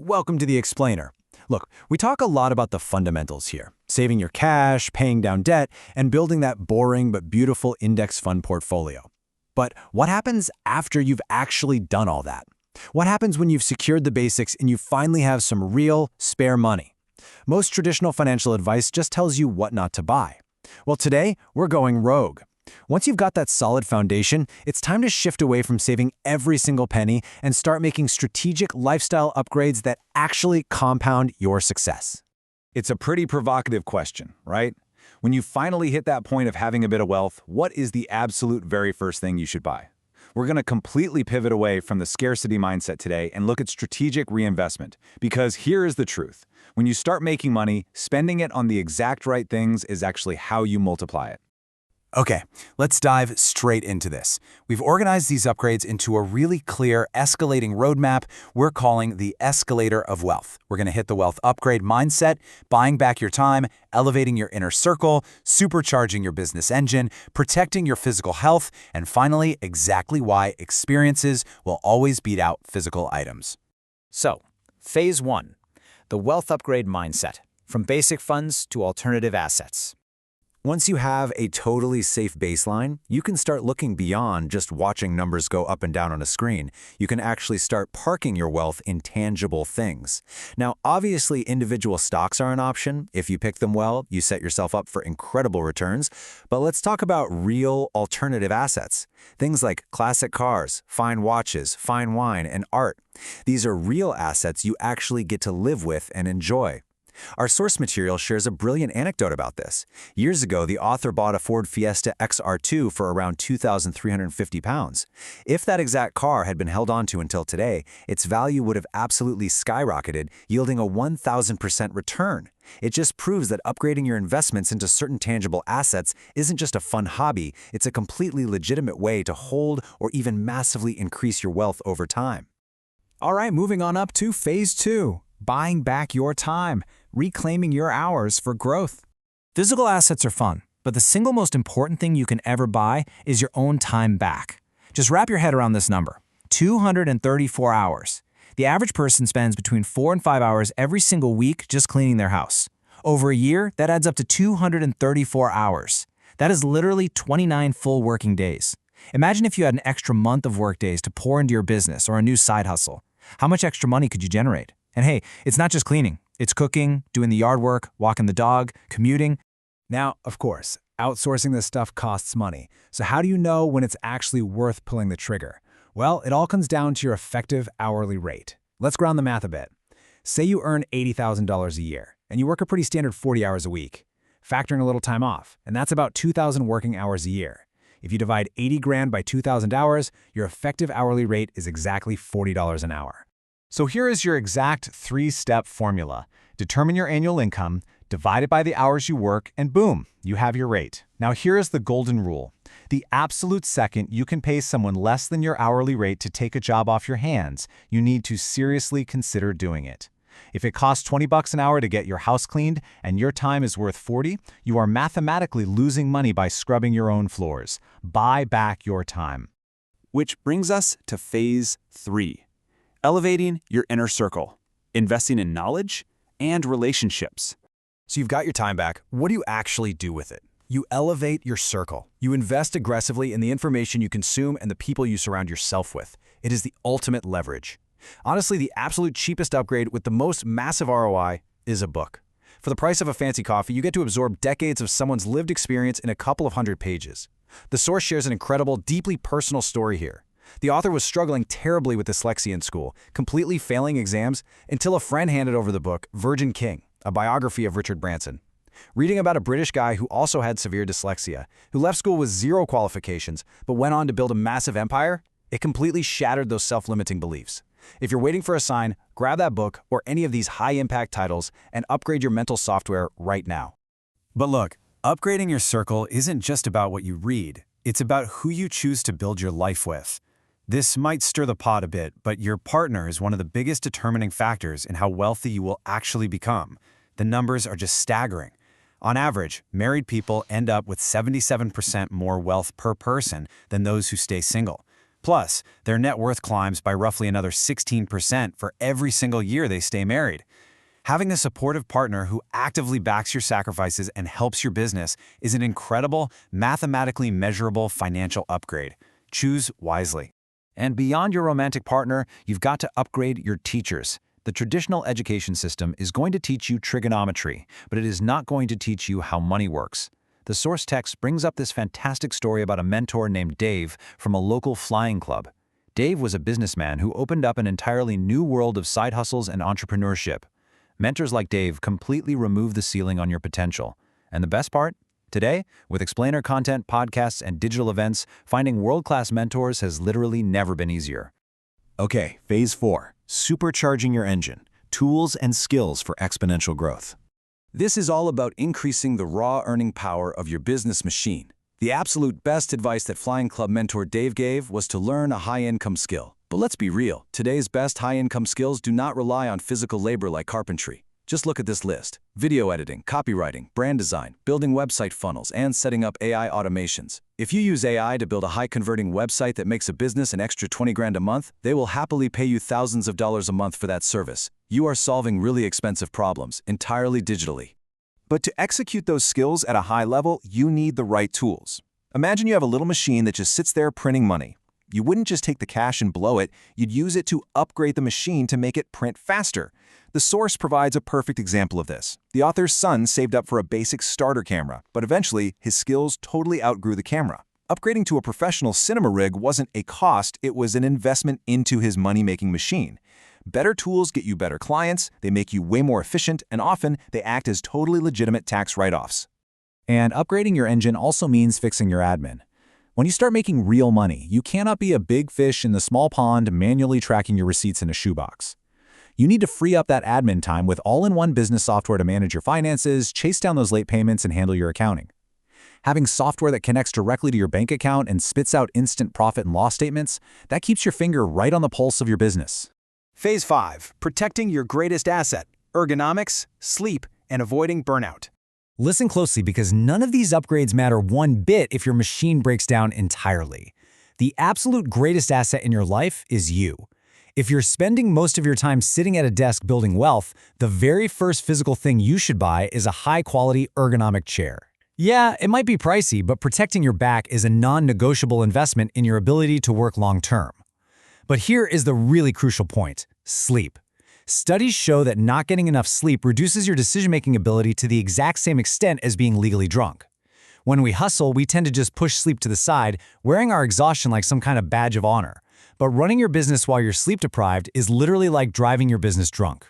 Welcome to the Explainer. Look, we talk a lot about the fundamentals here, saving your cash, paying down debt, and building that boring but beautiful index fund portfolio. But what happens after you've actually done all that? What happens when you've secured the basics and you finally have some real, spare money? Most traditional financial advice just tells you what not to buy. Well, today, we're going rogue. Once you've got that solid foundation, it's time to shift away from saving every single penny and start making strategic lifestyle upgrades that actually compound your success. It's a pretty provocative question, right? When you finally hit that point of having a bit of wealth, what is the absolute very first thing you should buy? We're going to completely pivot away from the scarcity mindset today and look at strategic reinvestment. Because here is the truth. When you start making money, spending it on the exact right things is actually how you multiply it. Okay, let's dive straight into this. We've organized these upgrades into a really clear escalating roadmap we're calling the escalator of wealth. We're going to hit the wealth upgrade mindset, buying back your time, elevating your inner circle, supercharging your business engine, protecting your physical health, and finally, exactly why experiences will always beat out physical items. So, Phase 1, the wealth upgrade mindset, from basic funds to alternative assets. Once you have a totally safe baseline, you can start looking beyond just watching numbers go up and down on a screen. You can actually start parking your wealth in tangible things. Now, obviously, individual stocks are an option. If you pick them well, you set yourself up for incredible returns. But let's talk about real alternative assets. Things like classic cars, fine watches, fine wine, and art. These are real assets you actually get to live with and enjoy. Our source material shares a brilliant anecdote about this. Years ago, the author bought a Ford Fiesta XR2 for around £2,350. If that exact car had been held onto until today, its value would have absolutely skyrocketed, yielding a 1,000% return. It just proves that upgrading your investments into certain tangible assets isn't just a fun hobby, it's a completely legitimate way to hold or even massively increase your wealth over time. All right, moving on up to Phase 2, buying back your time, reclaiming your hours for growth. Physical assets are fun, but the single most important thing you can ever buy is your own time back. Just wrap your head around this number, 234 hours. The average person spends between 4 and 5 hours every single week just cleaning their house. Over a year, that adds up to 234 hours. That is literally 29 full working days. Imagine if you had an extra month of work days to pour into your business or a new side hustle. How much extra money could you generate? And hey, it's not just cleaning. It's cooking, doing the yard work, walking the dog, commuting. Now, of course, outsourcing this stuff costs money. So how do you know when it's actually worth pulling the trigger? Well, it all comes down to your effective hourly rate. Let's ground the math a bit. Say you earn $80,000 a year, and you work a pretty standard 40 hours a week, factoring a little time off, and that's about 2,000 working hours a year. If you divide 80 grand by 2,000 hours, your effective hourly rate is exactly $40 an hour. So here is your exact 3-step formula. Determine your annual income, divide it by the hours you work, and boom, you have your rate. Now here is the golden rule. The absolute second you can pay someone less than your hourly rate to take a job off your hands, you need to seriously consider doing it. If it costs $20 an hour to get your house cleaned and your time is worth $40, you are mathematically losing money by scrubbing your own floors. Buy back your time. Which brings us to Phase 3. Elevating your inner circle, investing in knowledge and relationships. So you've got your time back. What do you actually do with it? You elevate your circle. You invest aggressively in the information you consume and the people you surround yourself with. It is the ultimate leverage. Honestly, the absolute cheapest upgrade with the most massive ROI is a book. For the price of a fancy coffee, you get to absorb decades of someone's lived experience in a couple of hundred pages. The source shares an incredible, deeply personal story here. The author was struggling terribly with dyslexia in school, completely failing exams, until a friend handed over the book, Virgin King, a biography of Richard Branson. Reading about a British guy who also had severe dyslexia, who left school with 0 qualifications, but went on to build a massive empire, it completely shattered those self-limiting beliefs. If you're waiting for a sign, grab that book or any of these high-impact titles and upgrade your mental software right now. But look, upgrading your circle isn't just about what you read. It's about who you choose to build your life with. This might stir the pot a bit, but your partner is one of the biggest determining factors in how wealthy you will actually become. The numbers are just staggering. On average, married people end up with 77% more wealth per person than those who stay single. Plus, their net worth climbs by roughly another 16% for every single year they stay married. Having a supportive partner who actively backs your sacrifices and helps your business is an incredible, mathematically measurable financial upgrade. Choose wisely. And beyond your romantic partner, you've got to upgrade your teachers. The traditional education system is going to teach you trigonometry, but it is not going to teach you how money works. The source text brings up this fantastic story about a mentor named Dave from a local flying club. Dave was a businessman who opened up an entirely new world of side hustles and entrepreneurship. Mentors like Dave completely remove the ceiling on your potential. And the best part? Today, with explainer content, podcasts, and digital events, finding world-class mentors has literally never been easier. Okay, phase 4, supercharging your engine, tools and skills for exponential growth. This is all about increasing the raw earning power of your business machine. The absolute best advice that Flying Club mentor Dave gave was to learn a high-income skill. But let's be real, today's best high-income skills do not rely on physical labor like carpentry. Just look at this list: video editing, copywriting, brand design, building website funnels, and setting up AI automations. If you use AI to build a high-converting website that makes a business an extra 20 grand a month, they will happily pay you thousands of dollars a month for that service. You are solving really expensive problems entirely digitally. But to execute those skills at a high level, you need the right tools. Imagine you have a little machine that just sits there printing money. You wouldn't just take the cash and blow it, you'd use it to upgrade the machine to make it print faster. The source provides a perfect example of this. The author's son saved up for a basic starter camera, but eventually his skills totally outgrew the camera. Upgrading to a professional cinema rig wasn't a cost, it was an investment into his money-making machine. Better tools get you better clients, they make you way more efficient, and often they act as totally legitimate tax write-offs. And upgrading your engine also means fixing your admin. When you start making real money, you cannot be a big fish in the small pond manually tracking your receipts in a shoebox. You need to free up that admin time with all-in-one business software to manage your finances, chase down those late payments, and handle your accounting. Having software that connects directly to your bank account and spits out instant profit and loss statements, that keeps your finger right on the pulse of your business. Phase 5, protecting your greatest asset, ergonomics, sleep, and avoiding burnout. Listen closely because none of these upgrades matter one bit if your machine breaks down entirely. The absolute greatest asset in your life is you. If you're spending most of your time sitting at a desk building wealth, the very first physical thing you should buy is a high-quality ergonomic chair. Yeah, it might be pricey, but protecting your back is a non-negotiable investment in your ability to work long-term. But here is the really crucial point: sleep. Studies show that not getting enough sleep reduces your decision-making ability to the exact same extent as being legally drunk. When we hustle, we tend to just push sleep to the side, wearing our exhaustion like some kind of badge of honor. But running your business while you're sleep-deprived is literally like driving your business drunk.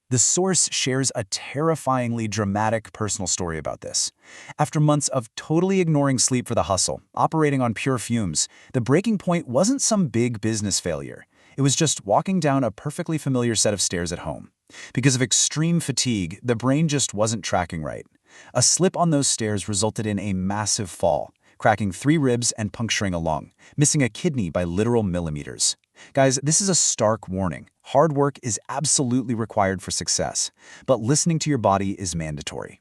The source shares a terrifyingly dramatic personal story about this. After months of totally ignoring sleep for the hustle, operating on pure fumes, the breaking point wasn't some big business failure. It was just walking down a perfectly familiar set of stairs at home. Because of extreme fatigue, the brain just wasn't tracking right. A slip on those stairs resulted in a massive fall, cracking 3 ribs and puncturing a lung, missing a kidney by literal millimeters. Guys, this is a stark warning. Hard work is absolutely required for success, but listening to your body is mandatory.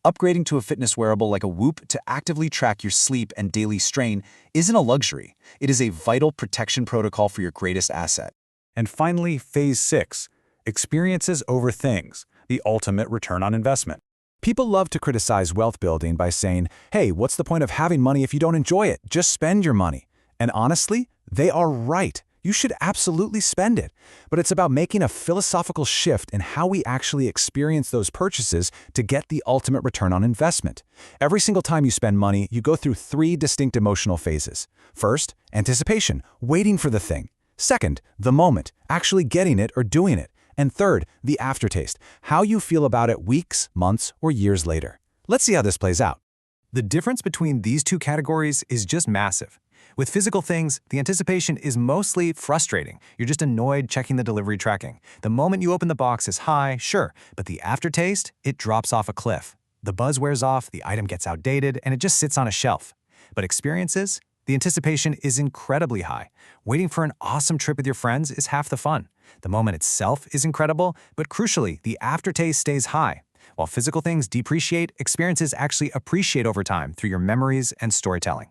Upgrading to a fitness wearable like a Whoop to actively track your sleep and daily strain isn't a luxury. It is a vital protection protocol for your greatest asset. And finally, phase 6, experiences over things, the ultimate return on investment. People love to criticize wealth building by saying, hey, what's the point of having money if you don't enjoy it? Just spend your money. And honestly, they are right. You should absolutely spend it. But it's about making a philosophical shift in how we actually experience those purchases to get the ultimate return on investment. Every single time you spend money, you go through 3 distinct emotional phases. First, anticipation, waiting for the thing. Second, the moment, actually getting it or doing it. And third, the aftertaste, how you feel about it weeks, months, or years later. Let's see how this plays out. The difference between these 2 categories is just massive. With physical things, the anticipation is mostly frustrating. You're just annoyed checking the delivery tracking. The moment you open the box is high, sure, but the aftertaste, it drops off a cliff. The buzz wears off, the item gets outdated, and it just sits on a shelf. But experiences? The anticipation is incredibly high. Waiting for an awesome trip with your friends is half the fun. The moment itself is incredible, but crucially, the aftertaste stays high. While physical things depreciate, experiences actually appreciate over time through your memories and storytelling.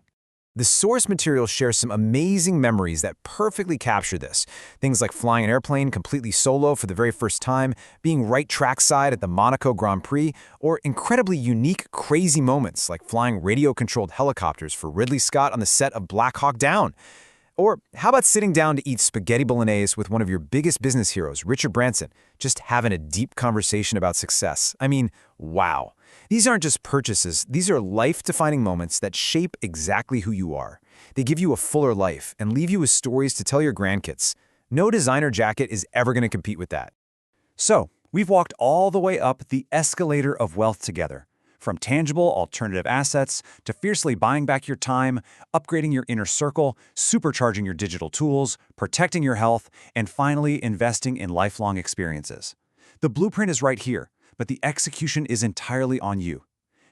The source material shares some amazing memories that perfectly capture this. Things like flying an airplane completely solo for the very first time, being right trackside at the Monaco Grand Prix, or incredibly unique, crazy moments like flying radio-controlled helicopters for Ridley Scott on the set of Black Hawk Down. Or how about sitting down to eat spaghetti bolognese with one of your biggest business heroes, Richard Branson, just having a deep conversation about success? I mean, wow. These aren't just purchases, these are life-defining moments that shape exactly who you are. They give you a fuller life and leave you with stories to tell your grandkids. No designer jacket is ever going to compete with that. So, we've walked all the way up the escalator of wealth together. From tangible alternative assets to fiercely buying back your time, upgrading your inner circle, supercharging your digital tools, protecting your health, and finally investing in lifelong experiences. The blueprint is right here, but the execution is entirely on you.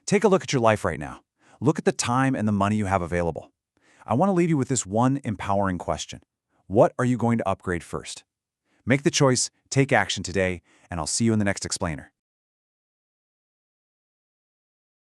Take a look at your life right now. Look at the time and the money you have available. I want to leave you with this one empowering question. What are you going to upgrade first? Make the choice, take action today, and I'll see you in the next explainer.